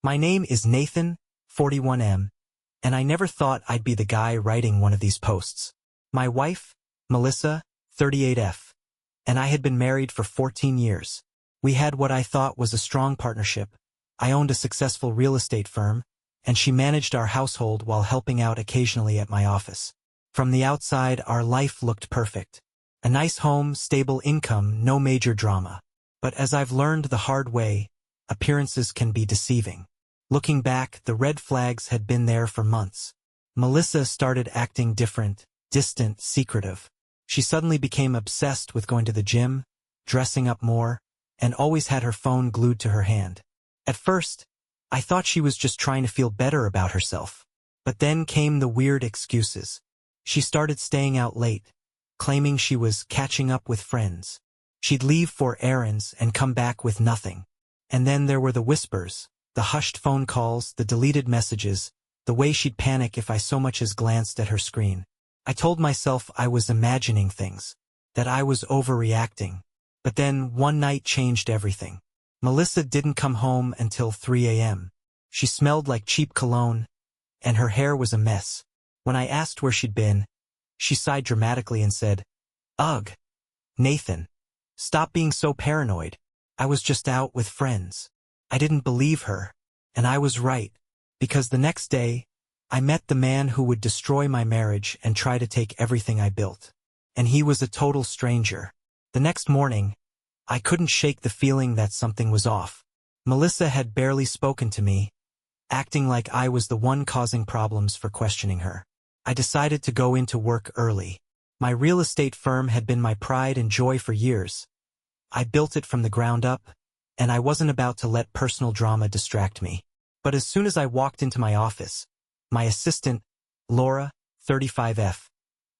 My name is Nathan, 41M, and I never thought I'd be the guy writing one of these posts. My wife, Melissa, 38F, and I had been married for 14 years. We had what I thought was a strong partnership. I owned a successful real estate firm, and she managed our household while helping out occasionally at my office. From the outside, our life looked perfect. A nice home, stable income, no major drama. But as I've learned the hard way, appearances can be deceiving. Looking back, the red flags had been there for months. Melissa started acting different, distant, secretive. She suddenly became obsessed with going to the gym, dressing up more, and always had her phone glued to her hand. At first, I thought she was just trying to feel better about herself. But then came the weird excuses. She started staying out late, claiming she was catching up with friends. She'd leave for errands and come back with nothing. And then there were the whispers, the hushed phone calls, the deleted messages, the way she'd panic if I so much as glanced at her screen. I told myself I was imagining things, that I was overreacting. But then one night changed everything. Melissa didn't come home until 3 a.m. She smelled like cheap cologne, and her hair was a mess. When I asked where she'd been, she sighed dramatically and said, "Ugh, Nathan, stop being so paranoid. I was just out with friends." I didn't believe her, and I was right, because the next day, I met the man who would destroy my marriage and try to take everything I built. And he was a total stranger. The next morning, I couldn't shake the feeling that something was off. Melissa had barely spoken to me, acting like I was the one causing problems for questioning her. I decided to go into work early. My real estate firm had been my pride and joy for years. I built it from the ground up, and I wasn't about to let personal drama distract me. But as soon as I walked into my office, my assistant, Laura, 35F,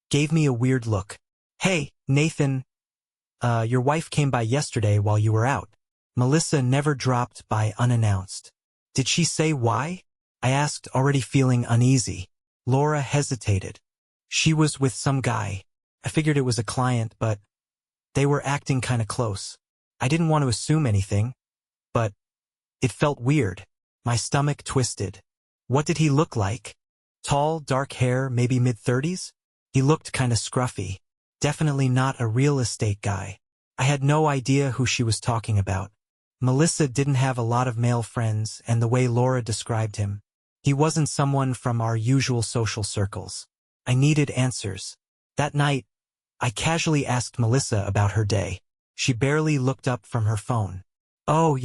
gave me a weird look. "Hey, Nathan, your wife came by yesterday while you were out." Melissa never dropped by unannounced. "Did she say why?" I asked, already feeling uneasy. Laura hesitated. "She was with some guy. I figured it was a client, but they were acting kinda close. I didn't want to assume anything, but it felt weird." My stomach twisted. What did he look like? Tall, dark hair, maybe mid-30s? He looked kinda scruffy. Definitely not a real estate guy. I had no idea who she was talking about. Melissa didn't have a lot of male friends, and the way Laura described him, he wasn't someone from our usual social circles. I needed answers. That night, I casually asked Melissa about her day. She barely looked up from her phone. "Oh,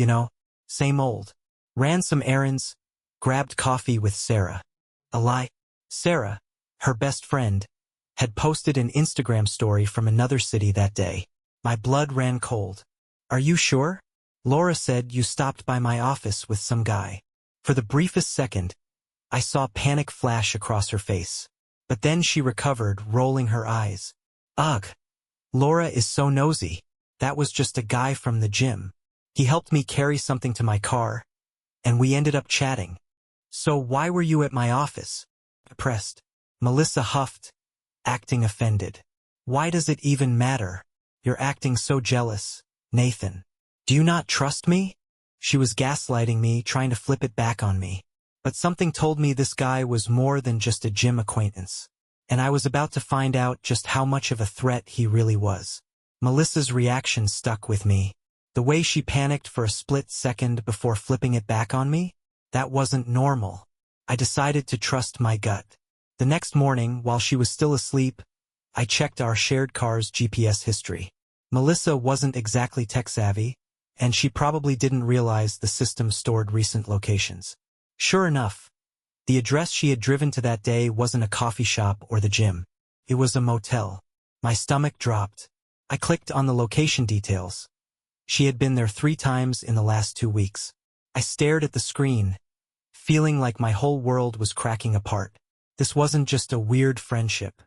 same old. Ran some errands, grabbed coffee with Sarah." A lie. Sarah, her best friend, had posted an Instagram story from another city that day. My blood ran cold. "Are you sure? Laura said you stopped by my office with some guy." For the briefest second, I saw panic flash across her face. But then she recovered, rolling her eyes. "Ugh. Laura is so nosy. That was just a guy from the gym. He helped me carry something to my car, and we ended up chatting." "So why were you at my office?" I pressed. Melissa huffed, acting offended. "Why does it even matter? You're acting so jealous, Nathan. Do you not trust me?" She was gaslighting me, trying to flip it back on me. But something told me this guy was more than just a gym acquaintance, and I was about to find out just how much of a threat he really was. Melissa's reaction stuck with me. The way she panicked for a split second before flipping it back on me? That wasn't normal. I decided to trust my gut. The next morning, while she was still asleep, I checked our shared car's GPS history. Melissa wasn't exactly tech-savvy, and she probably didn't realize the system stored recent locations. Sure enough, the address she had driven to that day wasn't a coffee shop or the gym. It was a motel. My stomach dropped. I clicked on the location details. She had been there 3 times in the last 2 weeks. I stared at the screen, feeling like my whole world was cracking apart. This wasn't just a weird friendship.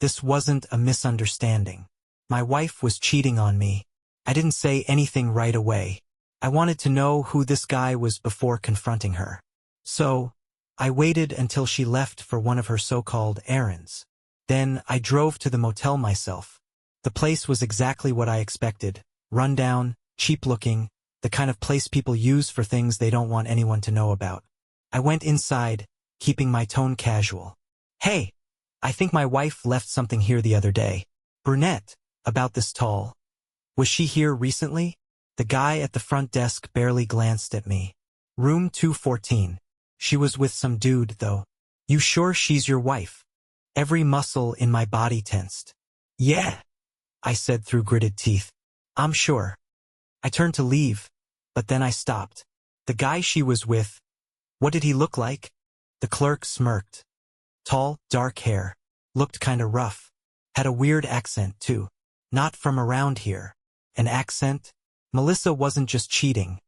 This wasn't a misunderstanding. My wife was cheating on me. I didn't say anything right away. I wanted to know who this guy was before confronting her. So, I waited until she left for one of her so-called errands. Then I drove to the motel myself. The place was exactly what I expected. Run-down, cheap-looking. the kind of place people use for things they don't want anyone to know about. I went inside, keeping my tone casual. Hey, I think my wife left something here the other day. Brunette, about this tall. Was she here recently? The guy at the front desk barely glanced at me. Room 214. She was with some dude, though. You sure she's your wife? Every muscle in my body tensed. Yeah, I said through gritted teeth. I'm sure. I turned to leave, but then I stopped. The guy she was with, what did he look like? The clerk smirked. Tall, dark hair. Looked kinda rough. Had a weird accent, too. Not from around here. An accent? Melissa wasn't just cheating.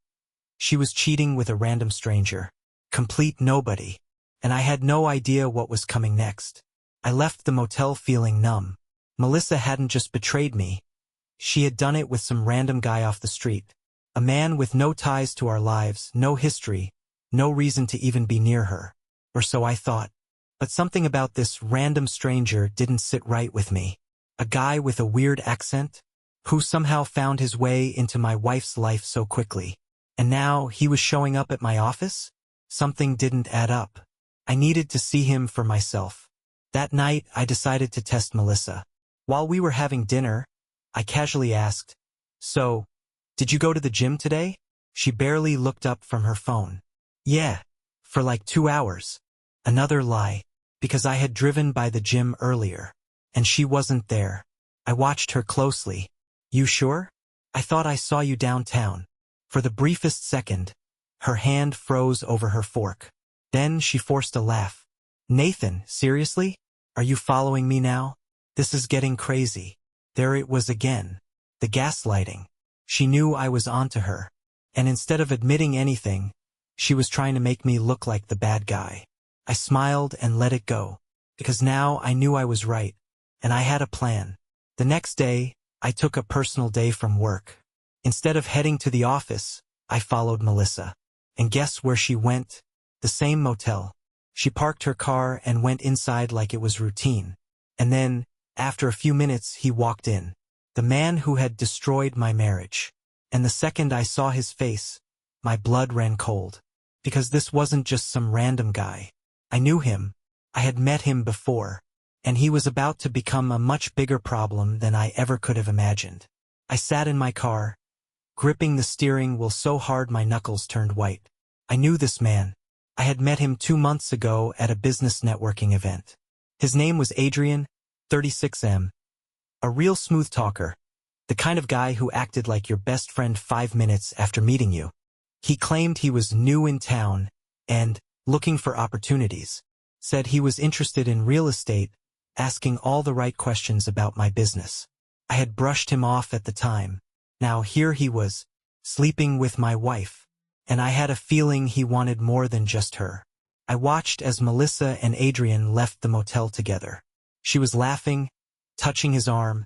She was cheating with a random stranger. Complete nobody. And I had no idea what was coming next. I left the motel feeling numb. Melissa hadn't just betrayed me. She had done it with some random guy off the street. A man with no ties to our lives, no history, no reason to even be near her. Or so I thought. But something about this random stranger didn't sit right with me. A guy with a weird accent, who somehow found his way into my wife's life so quickly. And now he was showing up at my office? Something didn't add up. I needed to see him for myself. That night, I decided to test Melissa. While we were having dinner, I casually asked, "So, did you go to the gym today?" She barely looked up from her phone. "Yeah, for like 2 hours. Another lie, because I had driven by the gym earlier. And she wasn't there. I watched her closely. You sure? I thought I saw you downtown. For the briefest second, her hand froze over her fork. Then she forced a laugh. Nathan, seriously? Are you following me now? This is getting crazy. There it was again. The gaslighting. She knew I was onto her. And instead of admitting anything, she was trying to make me look like the bad guy. I smiled and let it go. Because now I knew I was right. And I had a plan. The next day, I took a personal day from work. Instead of heading to the office, I followed Melissa. And guess where she went? The same motel. She parked her car and went inside like it was routine. And then, after a few minutes, he walked in. The man who had destroyed my marriage. And the second I saw his face, my blood ran cold. Because this wasn't just some random guy. I knew him. I had met him before. And he was about to become a much bigger problem than I ever could have imagined. I sat in my car, gripping the steering wheel so hard my knuckles turned white. I knew this man. I had met him 2 months ago at a business networking event. His name was Adrian, 36M. A real smooth talker. The kind of guy who acted like your best friend 5 minutes after meeting you. He claimed he was new in town and looking for opportunities. Said he was interested in real estate, asking all the right questions about my business. I had brushed him off at the time. Now here he was, sleeping with my wife. And I had a feeling he wanted more than just her. I watched as Melissa and Adrian left the motel together. She was laughing, touching his arm,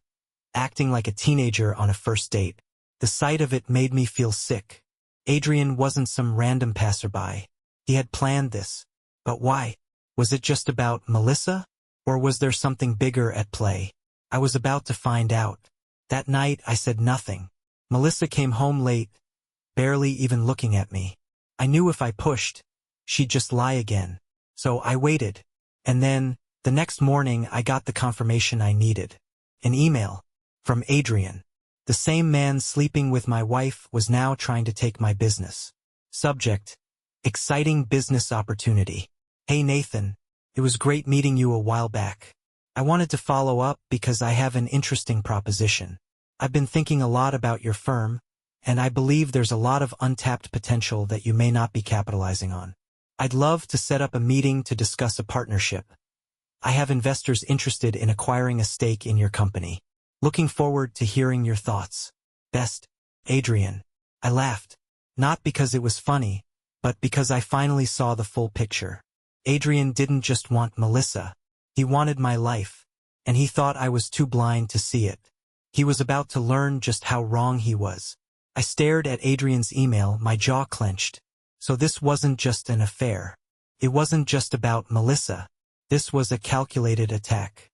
acting like a teenager on a first date. The sight of it made me feel sick. Adrian wasn't some random passerby. He had planned this. But why? Was it just about Melissa? Or was there something bigger at play? I was about to find out. That night I said nothing. Melissa came home late, barely even looking at me. I knew if I pushed, she'd just lie again. So I waited. And then, the next morning I got the confirmation I needed. An email. From Adrian. The same man sleeping with my wife was now trying to take my business. Subject. Exciting business opportunity. Hey Nathan. It was great meeting you a while back. I wanted to follow up because I have an interesting proposition. I've been thinking a lot about your firm, and I believe there's a lot of untapped potential that you may not be capitalizing on. I'd love to set up a meeting to discuss a partnership. I have investors interested in acquiring a stake in your company. Looking forward to hearing your thoughts. Best, Adrian. I laughed. Not because it was funny, but because I finally saw the full picture. Adrian didn't just want Melissa. He wanted my life. And he thought I was too blind to see it. He was about to learn just how wrong he was. I stared at Adrian's email, my jaw clenched. So this wasn't just an affair. It wasn't just about Melissa. This was a calculated attack.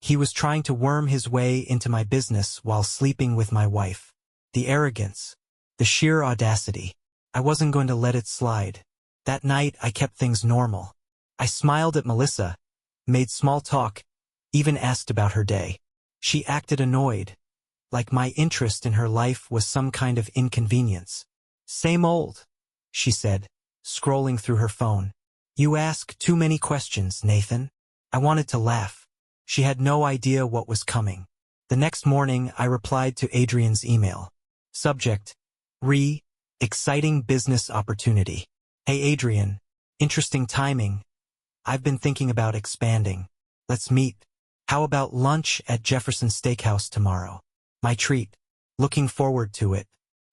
He was trying to worm his way into my business while sleeping with my wife. The arrogance. The sheer audacity. I wasn't going to let it slide. That night, I kept things normal. I smiled at Melissa, made small talk, even asked about her day. She acted annoyed, like my interest in her life was some kind of inconvenience. Same old, she said, scrolling through her phone. You ask too many questions, Nathan. I wanted to laugh. She had no idea what was coming. The next morning, I replied to Adrian's email. Subject: exciting business opportunity. Hey Adrian, interesting timing. I've been thinking about expanding. Let's meet. How about lunch at Jefferson Steakhouse tomorrow? My treat. Looking forward to it.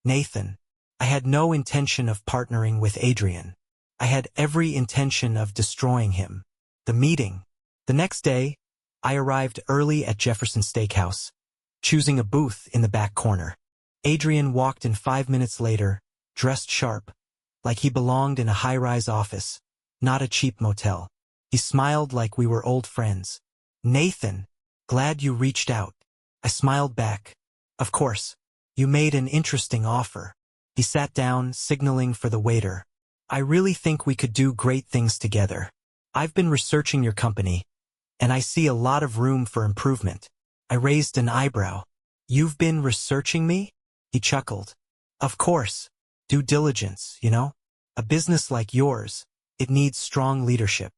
Nathan. I had no intention of partnering with Adrian. I had every intention of destroying him. The meeting. The next day, I arrived early at Jefferson Steakhouse, choosing a booth in the back corner. Adrian walked in 5 minutes later, dressed sharp, like he belonged in a high-rise office, not a cheap motel. He smiled like we were old friends. Nathan, glad you reached out. I smiled back. Of course. You made an interesting offer. He sat down, signaling for the waiter. I really think we could do great things together. I've been researching your company, and I see a lot of room for improvement. I raised an eyebrow. You've been researching me? He chuckled. Of course. Due diligence, you know? A business like yours, it needs strong leadership.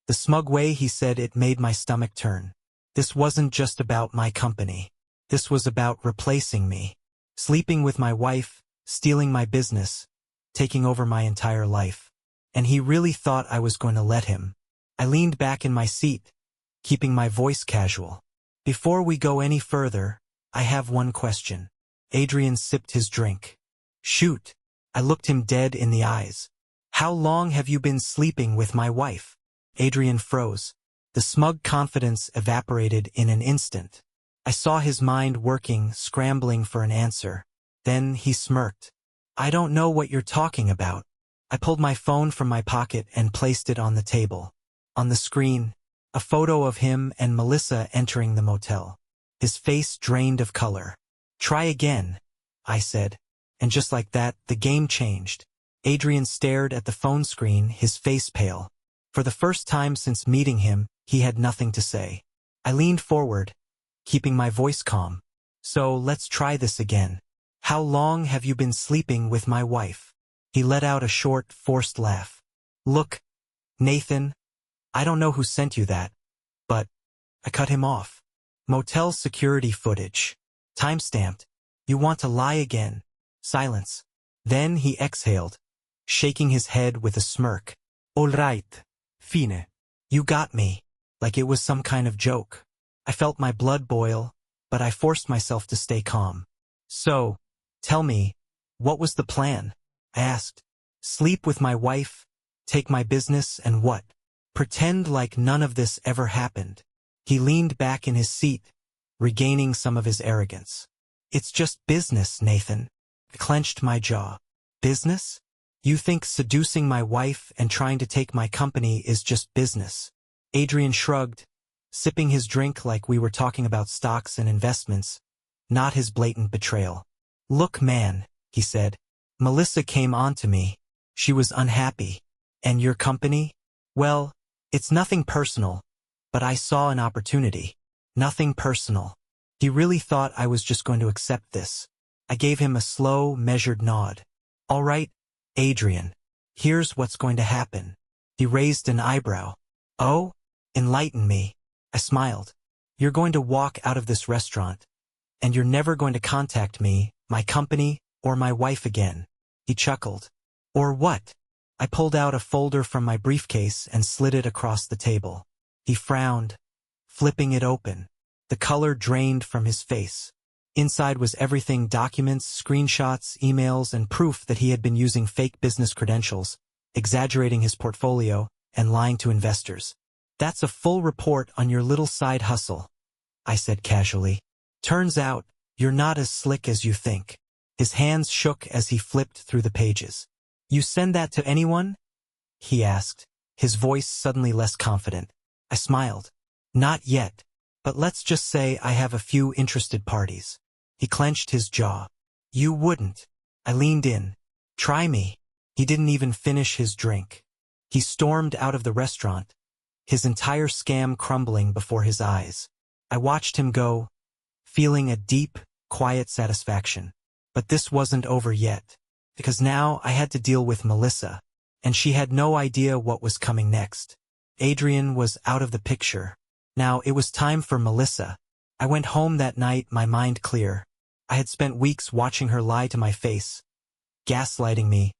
The smug way he said it made my stomach turn. This wasn't just about my company. This was about replacing me. Sleeping with my wife, stealing my business, taking over my entire life. And he really thought I was going to let him. I leaned back in my seat, keeping my voice casual. Before we go any further, I have one question. Adrian sipped his drink. Shoot. I looked him dead in the eyes. How long have you been sleeping with my wife? Adrian froze. The smug confidence evaporated in an instant. I saw his mind working, scrambling for an answer. Then he smirked. I don't know what you're talking about. I pulled my phone from my pocket and placed it on the table. On the screen, a photo of him and Melissa entering the motel. His face drained of color. Try again, I said. And just like that, the game changed. Adrian stared at the phone screen, his face pale. For the first time since meeting him, he had nothing to say. I leaned forward, keeping my voice calm. So let's try this again. How long have you been sleeping with my wife? He let out a short, forced laugh. Look, Nathan, I don't know who sent you that, but I cut him off. Motel security footage. Timestamped. You want to lie again. Silence. Then he exhaled, shaking his head with a smirk. All right. Fine. You got me. Like it was some kind of joke. I felt my blood boil, but I forced myself to stay calm. So, tell me, what was the plan? I asked. Sleep with my wife, take my business, and what? Pretend like none of this ever happened. He leaned back in his seat, regaining some of his arrogance. It's just business, Nathan. I clenched my jaw. Business? You think seducing my wife and trying to take my company is just business? Adrian shrugged, sipping his drink like we were talking about stocks and investments, not his blatant betrayal. Look, man, he said. Melissa came on to me. She was unhappy. And your company? Well, it's nothing personal, but I saw an opportunity. Nothing personal. He really thought I was just going to accept this. I gave him a slow, measured nod. All right, Adrian, here's what's going to happen. He raised an eyebrow. Oh? Enlighten me. I smiled. You're going to walk out of this restaurant, and you're never going to contact me, my company, or my wife again. He chuckled. Or what? I pulled out a folder from my briefcase and slid it across the table. He frowned, flipping it open. The color drained from his face. Inside was everything: documents, screenshots, emails, and proof that he had been using fake business credentials, exaggerating his portfolio, and lying to investors. That's a full report on your little side hustle, I said casually. Turns out, you're not as slick as you think. His hands shook as he flipped through the pages. You send that to anyone? He asked, his voice suddenly less confident. I smiled. Not yet, but let's just say I have a few interested parties. He clenched his jaw. You wouldn't. I leaned in. Try me. He didn't even finish his drink. He stormed out of the restaurant, his entire scam crumbling before his eyes. I watched him go, feeling a deep, quiet satisfaction. But this wasn't over yet, because now I had to deal with Melissa, and she had no idea what was coming next. Adrian was out of the picture. Now it was time for Melissa. I went home that night, my mind clear. I had spent weeks watching her lie to my face, gaslighting me,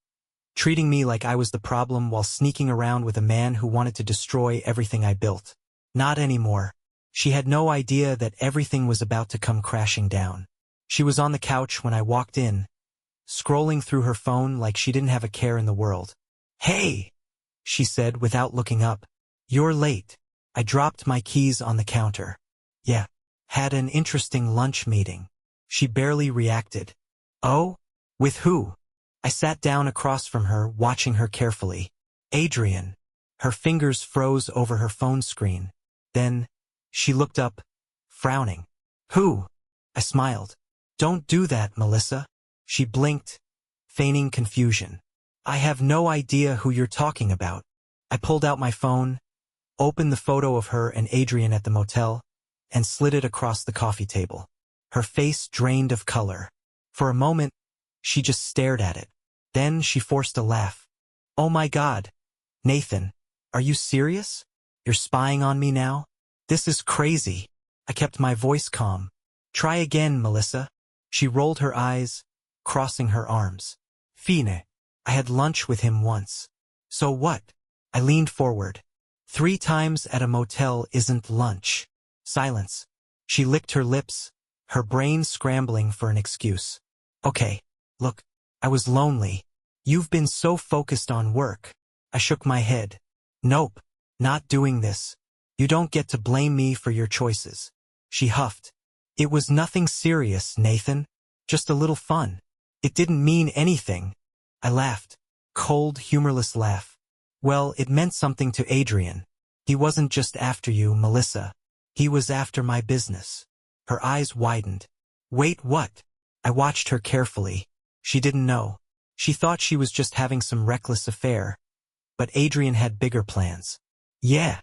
treating me like I was the problem while sneaking around with a man who wanted to destroy everything I built. Not anymore. She had no idea that everything was about to come crashing down. She was on the couch when I walked in, scrolling through her phone like she didn't have a care in the world. "Hey," she said without looking up. "You're late." I dropped my keys on the counter. "Yeah, had an interesting lunch meeting." She barely reacted. "Oh? With who?" I sat down across from her, watching her carefully. "Adrian." Her fingers froze over her phone screen. Then, she looked up, frowning. "Who?" I smiled. "Don't do that, Melissa." She blinked, feigning confusion. "I have no idea who you're talking about." I pulled out my phone, opened the photo of her and Adrian at the motel, and slid it across the coffee table. Her face drained of color. For a moment, she just stared at it. Then she forced a laugh. "Oh my God, Nathan, are you serious? You're spying on me now? This is crazy." I kept my voice calm. "Try again, Melissa." She rolled her eyes, crossing her arms. "Fine. I had lunch with him once." "So what?" I leaned forward. 3 times at a motel isn't lunch." Silence. She licked her lips, her brain scrambling for an excuse. "Okay, look, I was lonely. You've been so focused on work." I shook my head. "Nope, not doing this. You don't get to blame me for your choices." She huffed. "It was nothing serious, Nathan. Just a little fun. It didn't mean anything." I laughed. Cold, humorless laugh. "Well, it meant something to Adrian. He wasn't just after you, Melissa. He was after my business." Her eyes widened. "Wait, what?" I watched her carefully. She didn't know. She thought she was just having some reckless affair. But Adrian had bigger plans. "Yeah,"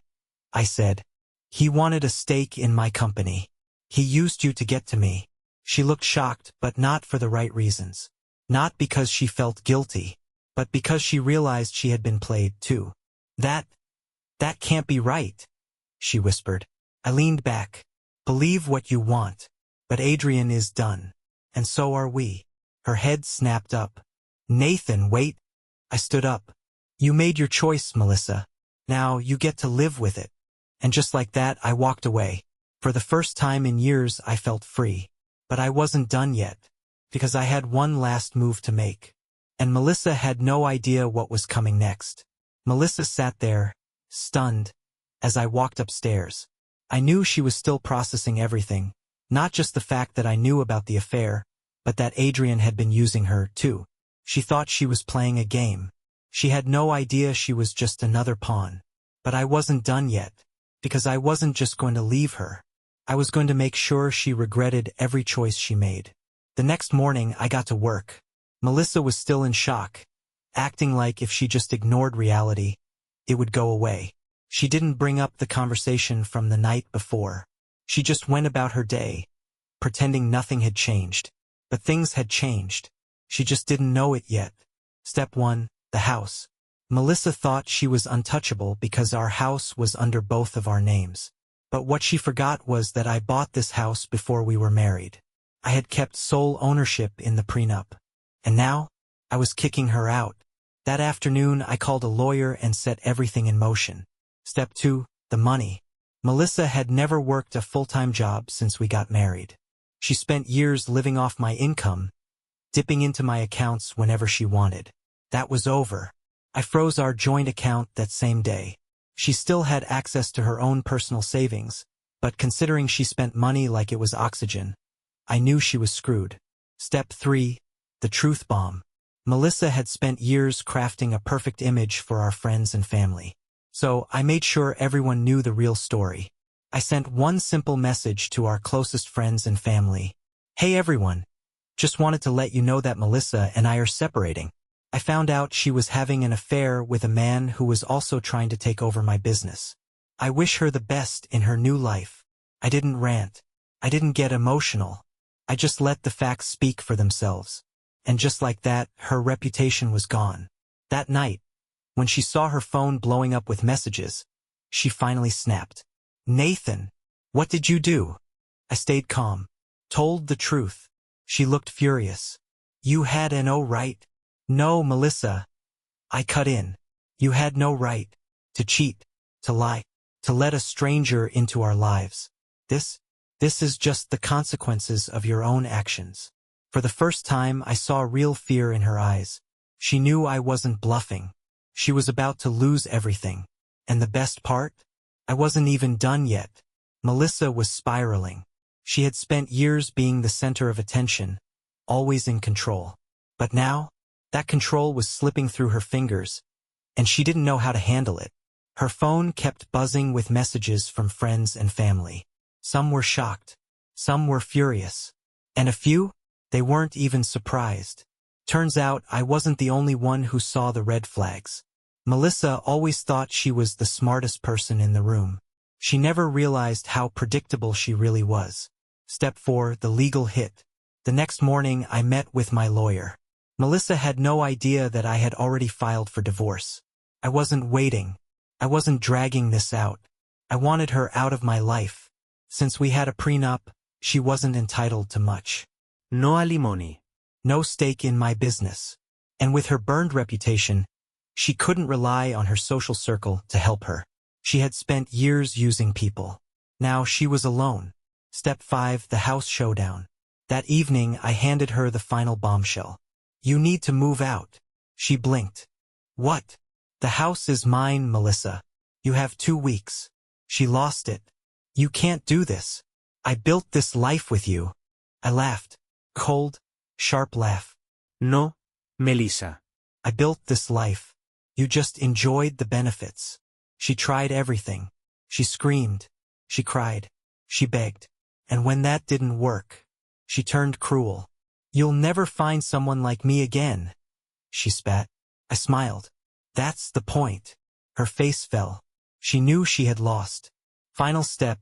I said. "He wanted a stake in my company. He used you to get to me." She looked shocked, but not for the right reasons. Not because she felt guilty, but because she realized she had been played too. That can't be right," she whispered. I leaned back. "Believe what you want, but Adrian is done. And so are we." Her head snapped up. "Nathan, wait." I stood up. "You made your choice, Melissa. Now you get to live with it." And just like that, I walked away. For the first time in years, I felt free. But I wasn't done yet, because I had one last move to make. And Melissa had no idea what was coming next. Melissa sat there, stunned, as I walked upstairs. I knew she was still processing everything, not just the fact that I knew about the affair, but that Adrian had been using her, too. She thought she was playing a game. She had no idea she was just another pawn. But I wasn't done yet, because I wasn't just going to leave her. I was going to make sure she regretted every choice she made. The next morning, I got to work. Melissa was still in shock, acting like if she just ignored reality, it would go away. She didn't bring up the conversation from the night before. She just went about her day, pretending nothing had changed. But things had changed. She just didn't know it yet. Step 1, the house. Melissa thought she was untouchable because our house was under both of our names. But what she forgot was that I bought this house before we were married. I had kept sole ownership in the prenup. And now, I was kicking her out. That afternoon, I called a lawyer and set everything in motion. Step 2, the money. Melissa had never worked a full-time job since we got married. She spent years living off my income, dipping into my accounts whenever she wanted. That was over. I froze our joint account that same day. She still had access to her own personal savings, but considering she spent money like it was oxygen, I knew she was screwed. Step 3, the truth bomb. Melissa had spent years crafting a perfect image for our friends and family. So I made sure everyone knew the real story. I sent one simple message to our closest friends and family. "Hey everyone, Just wanted to let you know that Melissa and I are separating. I found out she was having an affair with a man who was also trying to take over my business. I wish her the best in her new life. I didn't rant. I didn't get emotional. I just let the facts speak for themselves. And just like that, her reputation was gone. That night, when she saw her phone blowing up with messages, she finally snapped. "Nathan, what did you do?" I stayed calm. Told the truth. She looked furious. "You had no right." "No, Melissa." I cut in. "You had no right to cheat, to lie, to let a stranger into our lives. This is just the consequences of your own actions." For the first time, I saw real fear in her eyes. She knew I wasn't bluffing. She was about to lose everything. And the best part? I wasn't even done yet. Melissa was spiraling. She had spent years being the center of attention, always in control. But now, that control was slipping through her fingers, and she didn't know how to handle it. Her phone kept buzzing with messages from friends and family. Some were shocked. Some were furious. And a few, they weren't even surprised. Turns out I wasn't the only one who saw the red flags. Melissa always thought she was the smartest person in the room. She never realized how predictable she really was. Step 4, the legal hit. The next morning, I met with my lawyer. Melissa had no idea that I had already filed for divorce. I wasn't waiting. I wasn't dragging this out. I wanted her out of my life. Since we had a prenup, she wasn't entitled to much. No alimony. No stake in my business. And with her burned reputation, she couldn't rely on her social circle to help her. She had spent years using people. Now she was alone. Step 5, the house showdown. That evening, I handed her the final bombshell. "You need to move out." She blinked. "What?" "The house is mine, Melissa. You have 2 weeks." She lost it. "You can't do this. I built this life with you." I laughed. Cold, sharp laugh. No, Melissa. "I built this life. You just enjoyed the benefits." She tried everything. She screamed. She cried. She begged. And when that didn't work, she turned cruel. "You'll never find someone like me again." She spat. I smiled. "That's the point." Her face fell. She knew she had lost. Final step,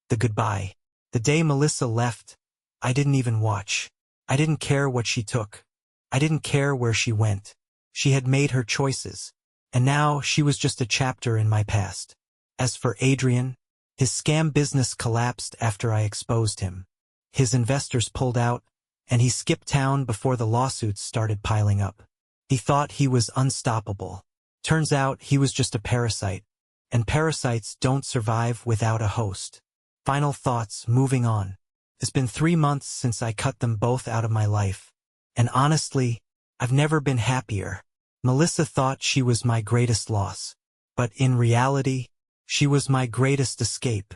the goodbye. The day Melissa left, I didn't even watch. I didn't care what she took. I didn't care where she went. She had made her choices. And now she was just a chapter in my past. As for Adrian, his scam business collapsed after I exposed him. His investors pulled out, and he skipped town before the lawsuits started piling up. He thought he was unstoppable. Turns out he was just a parasite, and parasites don't survive without a host. Final thoughts, moving on. It's been 3 months since I cut them both out of my life. And honestly, I've never been happier. Melissa thought she was my greatest loss. But in reality, she was my greatest escape.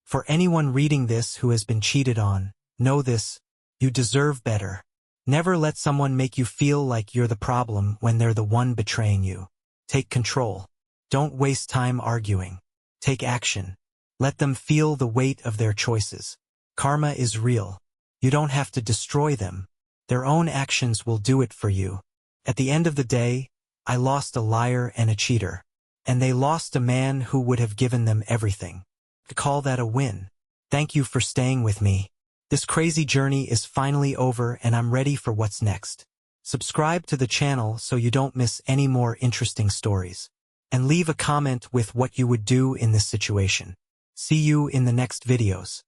For anyone reading this who has been cheated on, know this: you deserve better. Never let someone make you feel like you're the problem when they're the one betraying you. Take control. Don't waste time arguing. Take action. Let them feel the weight of their choices. Karma is real. You don't have to destroy them. Their own actions will do it for you. At the end of the day, I lost a liar and a cheater. And they lost a man who would have given them everything. To call that a win. Thank you for staying with me. This crazy journey is finally over and I'm ready for what's next. Subscribe to the channel so you don't miss any more interesting stories. And leave a comment with what you would do in this situation. See you in the next videos.